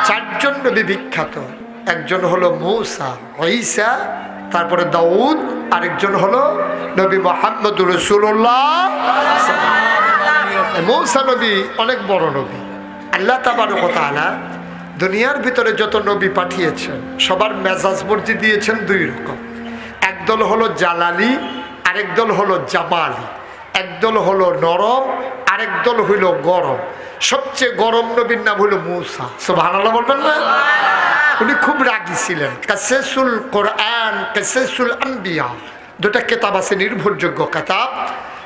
চারজন নবী বিখ্যাত, একজন হলো মূসা, ঈসা, তারপরে দাউদ, আরেকজন হলো নবী মুহাম্মদুর রাসূলুল্লাহ। মূসা নবী অনেক বড় নবী। আল্লাহ তাবারক ওয়া তাআলা দুনিয়ার ভিতরে যত নবী পাঠিয়েছেন সবার মেজাজ মর্জি দিয়েছেন দুই রকম। একদল হলো জালালি, আরেক দল হলো জামালি। একদল হলো নরম, আরেক দল হইল গরম। সবচেয়ে গরম নবীর নাম হলো মূসা। সুবহানাল্লাহ বলবেন না? উনি খুব রাগী ছিলেন। কাসাসুল কোরআন, কাসাসুল আম্বিয়া, দুটা কিতাব আছে নির্ভরযোগ্য কিতাব।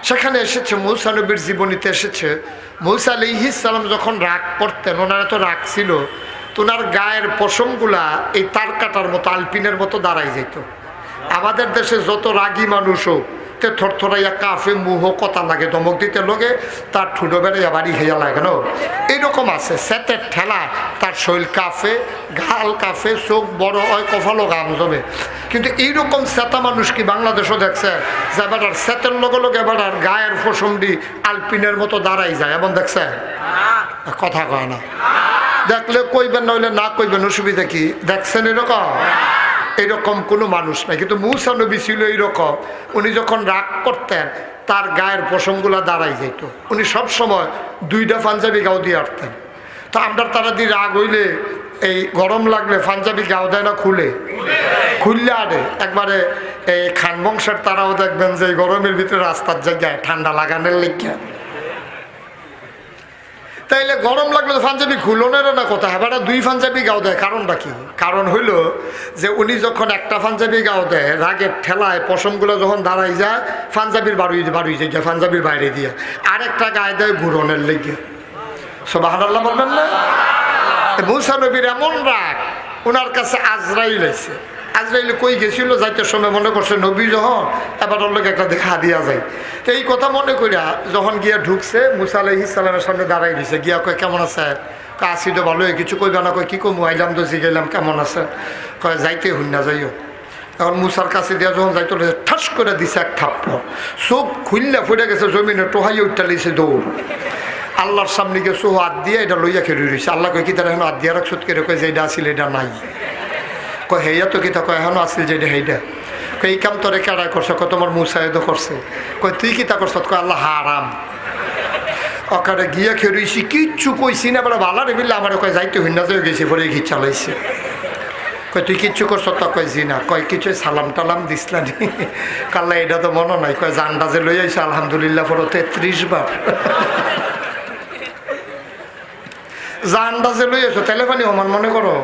সেখানে এসেছে মূসা নবীর জীবনীতে এসেছে, মূসা আলাইহিস সালাম যখন রাগ করতেন, ওনার তো রাগ ছিল, তো ওনার গায়ের পশমগুলা এই তার কাটার মতো আলপিনের মতো দাঁড়াই যেত। আমাদের দেশে যত রাগী মানুষ হোক তে থরথরাইয়া কাফে মুহ কথা লাগে, দমক দিতে লোকে তার ঠুডো বেড়াইয়া বাড়ি খেয়া লাগে না, এইরকম আছে। সেতের ঠেলা তার শৈল কাফে, গাল কাফে, চোখ বড় হয়, কপালও গাম জমে। কিন্তু এইরকম সেতা মানুষ কি বাংলাদেশও দেখছে যে এবার সেতের লগে লগে এবার গায়ের ফসমডি আলপিনের মতো দাঁড়াই যায়, এমন দেখছে? কথা কয় না, দেখলে কইবেন, নইলে না কইবেন, অসুবিধা কি? দেখছেন এরকম? এইরকম কোনো মানুষ নাই। কিন্তু মূসা নবী ছিল এইরকম, উনি যখন রাগ করতেন তার গায়ের পশমগুলা দাঁড়াই যেত। উনি সবসময় দুইটা পাঞ্জাবি গাও দিয়ে আটতেন। তো আমরা তারা দিয়ে রাগ হইলে এই গরম লাগলে পাঞ্জাবি গাও দেয় না, খুললে আরে একবারে এই খান বংশের তারাও দেখবেন যে গরমের ভিতরে রাস্তার জায়গায় ঠান্ডা লাগানোর লেগে, তাইলে গরম লাগলে পাঞ্জাবি খুলনের না কথা, এবার দুই পাঞ্জাবি গাও দেয়। কারণটা কি? কারণ হইল যে উনি যখন একটা পাঞ্জাবি গাও দেয়, রাগের ঠেলায় পশমগুলো যখন দাঁড়াই যায়, পাঞ্জাবির বাড়ুই যায়, পাঞ্জাবির বাইরে দিয়ে আরেকটা গায়ে দেয় ঘুরনের লেগে। সুবহানাল্লাহ বলবেন না? মূসা নবীর এমন রাগ, ওনার কাছে আজরাইল এসে, আজরাইল কই গেছিল, যাইতে সময় মনে করছে নবী যখন, এবার ওর লোক একটা দেখা দিয়া যায়। তো এই কথা মনে করিয়া যখন গিয়া ঢুকছে, মূসা আলাইহিস সালামের সামনে দাঁড়াই দিছে, গিয়া কয় কেমন আছে? কয় আসি তো ভালোই, কিছু কইবা না? কয় কি কমু, আইলাম তো জিগাইলাম কেমন আছে? কয় যাইতে হইন না, যাইও। এখন মূসার কাছে দিয়া যখন যাইতে ঠাস করে দিছে এক থাপ্পড়, চোখ খুললা ফুটে গেছে জমিনে, টোহাইয়া উঠটা লিছে দৌড়। আল্লাহর সামনে গিয়ে চোহ হাত দিয়ে এটা লইয়া খেলে রয়েছে। আল্লাহ কয় কি তারা এখন হাত দিয়া রাখছত কেড়ে? কয় যে এটা আসিল এটা নাই। কয় হেয়া তো কিতা? কয় এখনো আসিল যে এটা সেইটা। কয় এই কাম তোরে কেডাই করছে? কয় তোমার মুসাইদ করছে। কয় তুই কিতা করছ? কয় আল্লাহ হারাম। অকারে গিয়া খেয়েছি, কিচ্ছু কইছি না, বলে ভালো রে বিল্লা আমার। কয় যাইতে হইনা যে গেছি, পরে ঘি চালাইছে। কয় তুই কিচ্ছু করছ? তা কয় জি না। কয় কিছু সালাম টালাম দিসলা নি? কাল্লা এটা তো মনে নাই। কয় জানটা যে লই আইছে আলহামদুলিল্লাহ পড়ো 33 বার। জানটা যে লই আইছো তাইলে পানি আমার মনে করো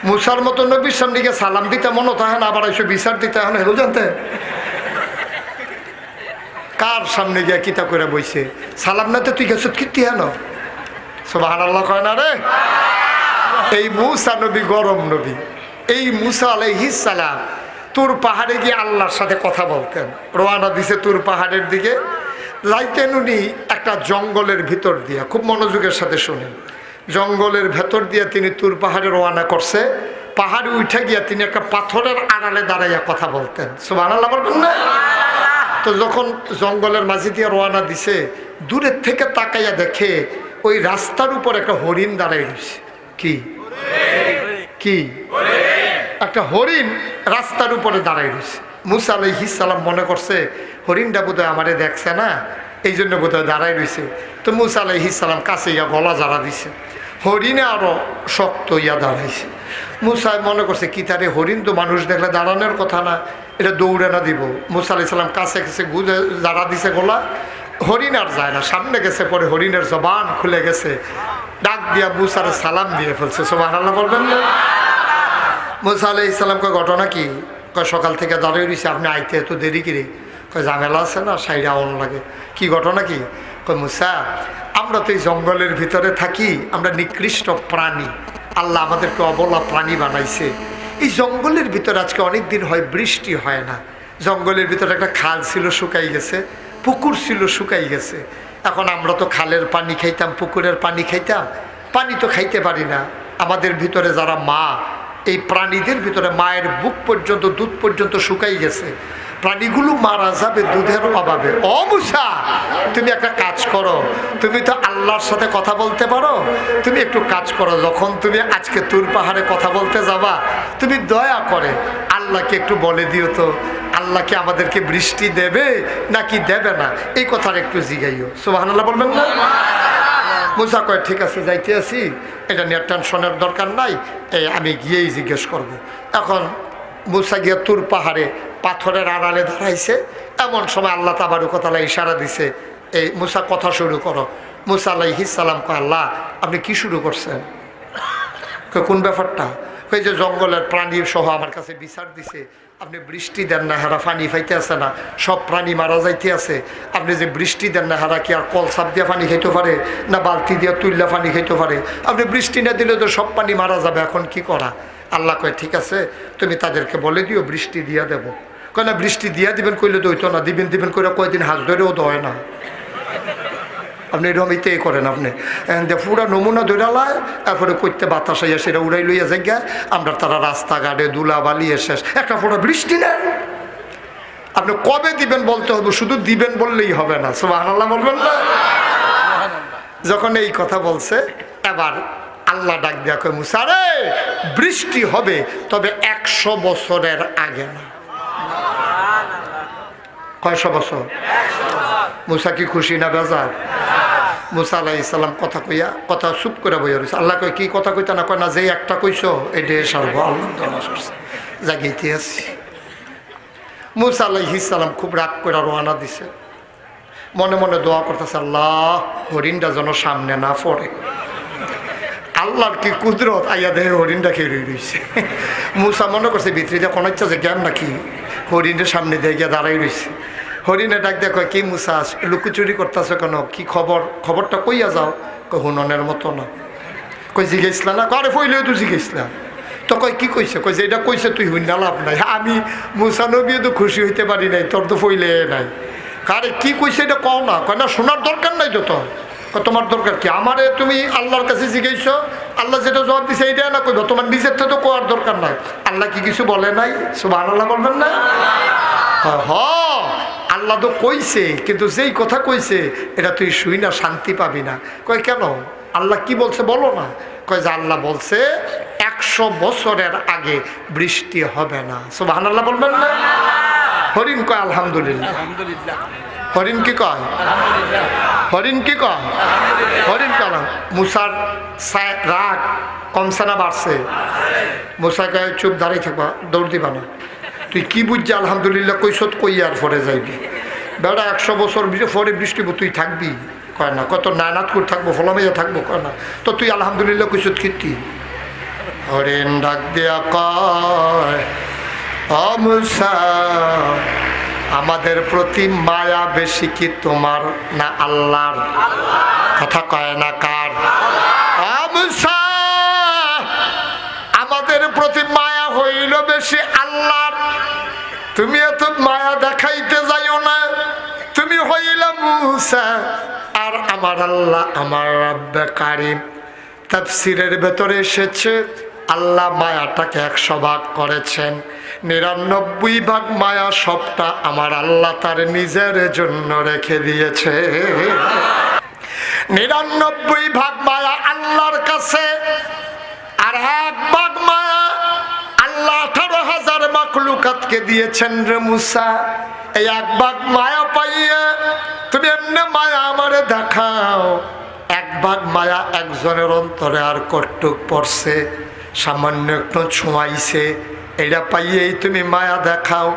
মুসার মতো নবীর সামনে গিয়ে সালাম দিতে মনে থাকে না, আবার এসে বিচার দিতে এখন হেলো জানতে কার সামনে গিয়া কিতা করে বইছে? সালাম না তো তুই গেছ কীর্তি হেন? সুবহানাল্লাহ কয় না রে? এই মূসা নবী গরম নবী। এই মূসা আলাইহিস সালাম তুর পাহাড়ে গিয়ে আল্লাহর সাথে কথা বলতেন। রওনা দিছে তুর পাহাড়ের দিকে, যাইতেন উনি একটা জঙ্গলের ভিতর দিয়া। খুব মনোযোগের সাথে শুনেন, জঙ্গলের ভেতর দিয়ে তিনি তুর পাহাড়ে রওনা করছে। পাহাড়ে উঠে গিয়া তিনি একটা পাথরের আড়ালে দাঁড়াইয়া কথা বলতেন। সুবহানাল্লাহ বলবেন না? তো যখন জঙ্গলের মাঝে দিয়ে রওনা দিছে, দূরের থেকে তাকাইয়া দেখে ওই রাস্তার উপর একটা হরিণ দাঁড়াই রয়েছে। কি কি? একটা হরিণ রাস্তার উপরে দাঁড়াই রয়েছে। মূসা আলাইহিস সালাম মনে করছে হরিণটা বোধহয় আমারে দেখছে না, এই জন্য বোধহয় দাঁড়াই রয়েছে। তো মূসা আলাইহিস সালাম কাছে ইয়া গলা জাড়া দিছে, হরিণে আরো শক্ত ইয়া দাঁড়াইছে। মূসা মনে করছে কি তারে, হরিণ তো মানুষ দেখলে দাঁড়ানোর কথা না, এটা দৌড়ে না দিব। মূসা আলাইহিস সালাম কাছে গেছে, গুজে জাড়া দিছে গলা, হরিণ আর যায় না, সামনে গেছে। পরে হরিণের জবান খুলে গেছে, ডাক দিয়া মূসার সালাম দিয়ে ফেলছে। সুবহানাল্লাহ বলবেন না? মূসা আলাইহিস সালাম কয় ঘটনা কি? কয় সকাল থেকে দাঁড়িয়ে রয়েছে, আপনি আইতে এত দেরি করে? কয় ঝামেলা আছে না, সাইডে আউন লাগে। কি ঘটনা কি? কয় মূসা, আমরা তো এই জঙ্গলের ভিতরে থাকি, আমরা নিকৃষ্ট প্রাণী, আল্লাহ আমাদেরকে অবলা প্রাণী বানাইছে। এই জঙ্গলের ভিতরে আজকে অনেক দিন হয় বৃষ্টি হয় না। জঙ্গলের ভিতরে একটা খাল ছিল শুকাই গেছে, পুকুর ছিল শুকাই গেছে। এখন আমরা তো খালের পানি খাইতাম, পুকুরের পানি খাইতাম, পানি তো খাইতে পারি না। আমাদের ভিতরে যারা মা, এই প্রাণীদের ভিতরে মায়ের বুক পর্যন্ত দুধ পর্যন্ত শুকাই গেছে। প্রাণীগুলো মারা যাবে দুধের অভাবে। ও মুসা, তুমি একটা কাজ করো, তুমি তো আল্লাহর সাথে কথা বলতে পারো, তুমি একটু কাজ করো, যখন তুমি আজকে তুর পাহাড়ে কথা বলতে যাবা, তুমি দয়া করে আল্লাহকে একটু বলে দিও তো, আল্লাহকে আমাদেরকে বৃষ্টি দেবে নাকি দেবে না, এই কথাটা একটু জিগাইও। সুবহানাল্লাহ বলবেন না? মুসা কয় ঠিক আছে, যাইতে আছি, এটা নিয়ে টেনশনের দরকার নাই, আমি গিয়েই জিজ্ঞেস করব। এখন মুসা গিয়ে তুর পাহাড়ে পাথরের আড়ালে দাঁড়াইছে। এমন সময় আল্লাহ তাবারক ওয়া তাআলা ইশারা দিছে, এই মুসা কথা শুরু করো। মুসা আলাইহিস সালাম কয়, আল্লাহ আপনি কি শুরু করছেন? কোন ব্যাপারটা? ওই যে জঙ্গলের প্রাণী সহ আমার কাছে বিচার দিছে, আপনি বৃষ্টি দেন না, হারা পানি পাইতে আছে না, সব প্রাণী মারা যাইতে আছে, আপনি যে বৃষ্টি দেন না, হারা কি আর কল সাপ দিয়ে পানি খাইতে পারে না বালতি দিয়ে তুললে পানি খাইতে পারে? আপনি বৃষ্টি না দিলে তো সব পানি মারা যাবে, এখন কি করা? আল্লাহ কয় ঠিক আছে, তুমি তাদেরকে বলে দিও বৃষ্টি দিয়া দেবো। কয় না, বৃষ্টি দিয়া দিবেন কইলে তো হইতো না, দিবেন দিবেন করে কয়দিন হাত ধরেও তো হয় না। আপনি এরকম ইতেই করেন, আপনি পুরা নমুনা ধরালায় এরপরে করতে বাতাস আইয়া সেটা উড়াই লইয়া জায়গা, আমরা তারা রাস্তাঘাটে ধুলা বালিয়ে শেষ, একটা ফোটা বৃষ্টি নেই। আপনি কবে দিবেন বলতে হবে, শুধু দিবেন বললেই হবে না। সুবহানাল্লাহ বলবেন না? যখন এই কথা বলছে, এবার আল্লাহ ডাক দিয়া কয়, মুসা রে, বৃষ্টি হবে, তবে 100 বছরের আগে না। কয়শো বছর? মুসা কি খুশি না বেজার? মুসা আলাইহিস সালাম কথা কইয়া কথা চুপ করে বইয়া রয়েছে। আল্লাহ কয়, কি কথা কইতা না? কয় না, যে একটা কইছো এটাই সারব। আল্লাহ জাগিতে আছি। মুসা আলাইহিস সালাম খুব রাগ করে রওনা দিছে, মনে মনে দোয়া করতেছে, আল্লাহ হরিণটা যেন সামনে না পড়ে। আল্লাহর কি কুদরত, আইয়া দেহে হরিণটা খেয়ে রয়েছে। মুসা মনে করছে ভিতরে যে কোনো ইচ্ছা যে জ্ঞান নাকি, হরিণের সামনে দিয়ে গিয়ে দাঁড়াই রয়েছে। হরিণে ডাক দেয়া কয়, কি মুসা লুকোচুরি করতেছে কেন? কি খবর? খবরটা কইয়া যাও। কয় হুননের মতো না। কই জিজ্ঞেসলা না? আরে ফইলেও তো জিজ্ঞেসলা। তো কয় কি কইছে? কই যে এটা কইছে তুই হইনা লাভ নাই, আমি মুসা নবী তো খুশি হইতে পারি নাই, তোর তো ফইলে নাই। কারে কি কইছে এটা কও না। কয় না, শোনার দরকার নাই তো। তোমার দরকার কি? আমারে তুমি আল্লাহর কাছে জিজ্ঞেস, আল্লাহ যেটা জবাব দিছে এইটা না কইব, তোমার নিজের তো কোয়ার দরকার নাই। আল্লাহ কি কিছু বলে নাই? সুবহানাল্লাহ বলবেন না? আল্লাহ তো কইছে, কিন্তু যেই কথা কইছে এটা তুই শুই না, শান্তি পাবি না। কয় কেন? আল্লাহ কি বলছে বলো না। কয় যে আল্লাহ বলছে 100 বছরের আগে বৃষ্টি হবে না। সুবহানাল্লাহ বলবেন না? হরিণ কয় আলহামদুলিল্লাহ। হরিণ কি কয়? হরিণ কি কয়? হরিণ কেন? মুসার রাগ কমছে না বাড়ছে? মুসা কয় চুপ, দাঁড়িয়ে থাকবা, দৌড় দিবা না। তুই কি বুঝছি আলহামদুলিল্লাহ কইসত, কই আর পরে যাইবি বেড়া? 100 বছর পরে বৃষ্টি তুই থাকবি? কয় না। কত নানাত করে থাকবো, ফলামাইয়া থাকবো? কয় না। তো তুই আলহামদুলিল্লাহ কইসত কীর্তি? হরিণ ডাক দিয়া কয়, ও মুসা, আমাদের প্রতি মায়া বেশি কি তোমার না আল্লাহর? কথা কয় না কার? ও মুসা, আমাদের প্রতি মায়া হইল বেশি আল্লাহর। তুমি এত মায়া দেখাইতে যাইও না, তুমি হইলা মুসা আর আমার আল্লাহ আমার রব্বে কারীম। তাফসীরের ভেতরে এসেছে আল্লাহ মায়াটাকে 100 ভাগ করেছেন, 99 ভাগ মায়া সবটা আমার আল্লাহ তার নিজের জন্য রেখে দিয়েছে। 99 ভাগ মায়া আল্লাহর কাছে, আর 1 ভাগ মায়া আল্লাহ 18,000 মাখলুকাতকে দিয়েছেন রে মুসা। এই 1 ভাগ মায়া পাইয়া তুমি এমনি মায়া আমারে দেখাও। 1 ভাগ মায়া একজনের অন্তরে আর কটুক পড়ছে, সামান্য একটু ছোঁয়াইছে, এটা পাইয়েই তুমি মায়া দেখাও।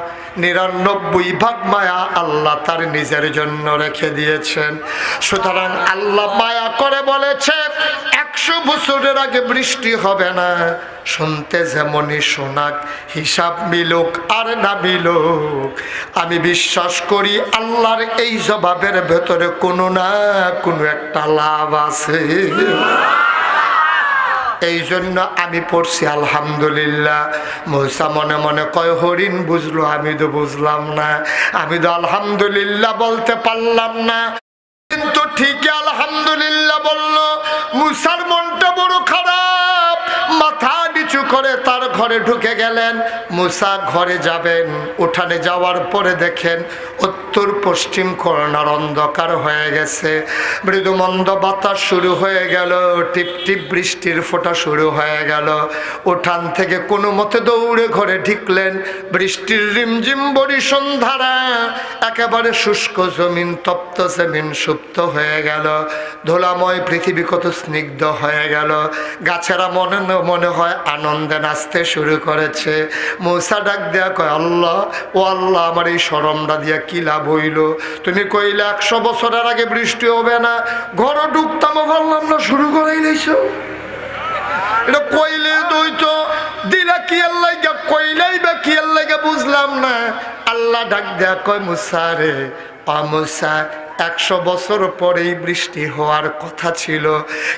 99 ভাগ মায়া আল্লাহ তার নিজের জন্য রেখে দিয়েছেন। সুতরাং আল্লাহ মায়া করে বলেছে 100 বছরের আগে বৃষ্টি হবে না। শুনতে যেমনই শোনাক, হিসাব মিলুক আর না মিলুক, আমি বিশ্বাস করি আল্লাহর এই জবাবের ভেতরে কোনো না কোনো একটা লাভ আছে। এই জন্য আমি পড়ছি আলহামদুলিল্লাহ। মুসা মনে মনে কয়, হরিণ বুঝলো, আমি তো বুঝলাম না, আমি তো আলহামদুলিল্লাহ বলতে পারলাম না। কিন্তু ঠিকই আলহামদুলিল্লাহ বলল। মুসার মনটা বড় খারাপ, মাথা নিচু উঁচু করে তার ঘরে ঢুকে গেলেন। মূসা ঘরে যাবেন, উঠানে যাওয়ার পরে দেখেন উত্তর পশ্চিম কর্নার অন্ধকার হয়ে গেছে। মৃদুমন্দ বাতাস শুরু হয়ে গেল, টিপ টিপ বৃষ্টির ফোঁটা শুরু হয়ে গেল। উঠান থেকে কোনো মতে দৌড়ে ঘরে ঢুকলেন। বৃষ্টির রিমঝিম বরিশন ধারা, একেবারে শুষ্ক জমিন, তপ্ত জমিন সুপ্ত হয়ে গেল। ধুলাময় পৃথিবী কত স্নিগ্ধ হয়ে গেল। গাছেরা মনে মনে হয় আনন্দে নাচতে শুরু করেছে। মূসা ডাক দেয়া কয়, আল্লাহ ও আল্লাহ, আমার এই শরমটা দিয়া কি লাভ হইল? তুমি কইলে 100 বছরের আগে বৃষ্টি হবে না, ঘর ঢুকতাম ভাবলাম না, শুরু করাই লাইছো। এটা কইলে দইতো দিলা কি আল্লাহ, কইলেই বা কি আল্লাহ বুঝলাম না। আল্লাহ ডাক দেয়া কয়, মূসা রে, মূসা 100 বছর পরেই বৃষ্টি হওয়ার কথা ছিল,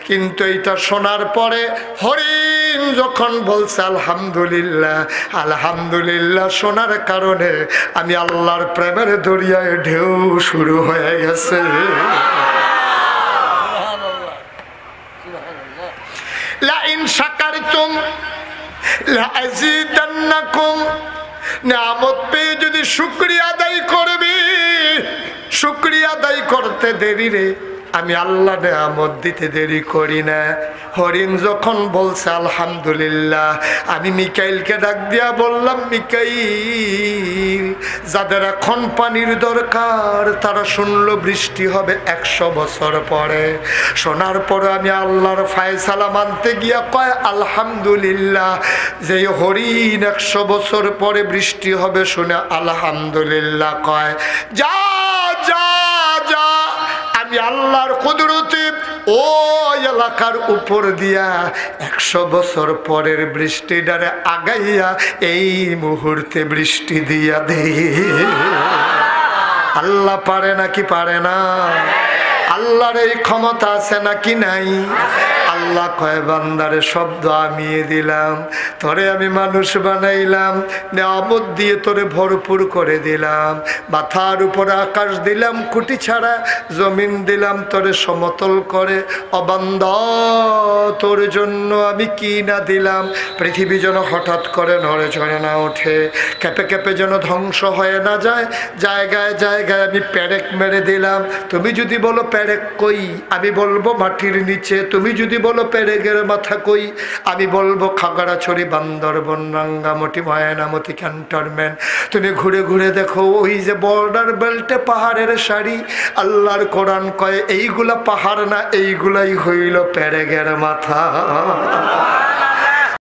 কিন্তু এটা শোনার পরে হরিণ যখন বলছে আলহামদুলিল্লাহ আলহামদুলিল্লাহ শোনার কারণে আমি আল্লাহর প্রেমের দরিয়ায় ঢেউ শুরু হয়ে গেছে। লাইন শাকারতুম লাযীদান্নাকুম, নিয়ামত পেয়ে যদি শুকরিয়া আদায় করবি, শুকরিয়া আদায় করতে দেরি রে, আমি আল্লাহ নিয়ামত দিতে দেরি করি না। হরিণ যখন বলছে আলহামদুলিল্লাহ, আমি মিকাইলকে ডাক দিয়া বললাম, মিকাইল, যাদের এখন পানির দরকার তারা শুনলো বৃষ্টি হবে 100 বছর পরে। শোনার পরে আমি আল্লাহর ফায়সালা মানতে গিয়া কয় আলহামদুলিল্লাহ। যে হরিণ 100 বছর পরে বৃষ্টি হবে শুনে আলহামদুলিল্লাহ কয়, যা যা যা, আমি আল্লাহর কুদরতে ও এলাকার উপর দিয়া 100 বছর পরের বৃষ্টিটারে আগাইয়া এই মুহূর্তে বৃষ্টি দিয়া দে। আল্লাহ পারে নাকি পারে না? আল্লাহর এই ক্ষমতা আছে নাকি নাই? আল্লাহ কয়, বান্দারে শব্দ আমিয়ে দিলাম, তোরে আমি মানুষ বানাইলাম, নিয়ামত দিয়ে তোরে ভরপুর করে দিলাম, মাথার উপরে আকাশ দিলাম খুঁটি ছাড়া, জমিন দিলাম তোরে সমতল করে। ও বান্দা, তোর জন্য আমি কি না দিলাম। পৃথিবী যেন হঠাৎ করে নড়ে চড়ে না ওঠে, কেঁপে কেঁপে যেন ধ্বংস হয়ে না যায়। জায়গায় জায়গায় আমি পেরেক মেরে দিলাম। তুমি যদি বলো পেরেক কই, আমি বলবো মাটির নিচে। তুমি যদি বলো পেরেকের মাথা কই, আমি বলবো খাগড়াছড়ি, বান্দরবন, রাঙ্গামাটি, ময়নামতি ক্যান্টনমেন্ট। তুমি ঘুরে ঘুরে দেখো ওই যে বর্ডার বেল্টে পাহাড়ের সারি। আল্লাহর কোরআন কয় এইগুলা পাহাড় না, এইগুলাই হইল পেরেকের মাথা।